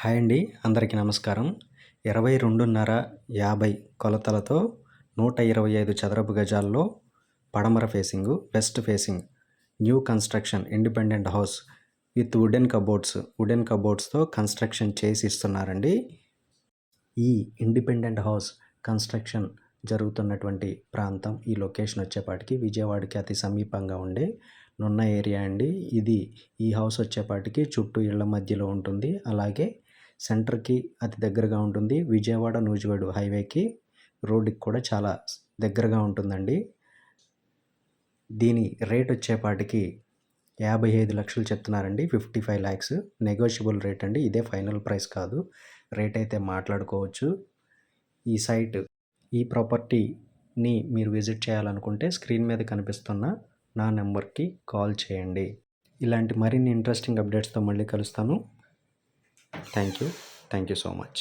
Hi అండి, అందరికీ నమస్కారం. 22.5 కొలతలతో 125 చదరపు గజాల్లో పడమర facing, west facing new construction independent house with wooden కబోర్డ్స్తో కన్స్ట్రక్షన్ చేసి ఇస్తున్నారండి. ఈ ఇండిపెండెంట్ హౌస్ కన్స్ట్రక్షన్ జరుగుతున్నటువంటి ప్రాంతం, ఈ లొకేషన్ వచ్చేపాటికి విజయవాడకి అతి సమీపంగా ఉండే నున్న ఏరియా అండి. ఈ హౌస్ వచ్చేపాటికి చుట్టూ ఇళ్ల మధ్యలో ఉంటుంది. అలాగే సెంటర్కి అతి దగ్గరగా ఉంటుంది. విజయవాడ నూజివీడు హైవేకి రోడ్డుకి కూడా చాలా దగ్గరగా ఉంటుందండి. దీని రేట్ వచ్చేపాటికి 55 లక్షలు చెప్తున్నారండి. 55 lakhs నెగోషియబుల్ రేట్ అండి. ఇదే ఫైనల్ ప్రైస్ కాదు. రేట్ అయితే మాట్లాడుకోవచ్చు. ఈ ప్రాపర్టీని మీరు విజిట్ చేయాలనుకుంటే స్క్రీన్ మీద కనిపిస్తున్న నా నెంబర్కి కాల్ చేయండి. ఇలాంటి మరిన్ని ఇంట్రెస్టింగ్ అప్డేట్స్తో మళ్ళీ కలుస్తాను. Thank you so much.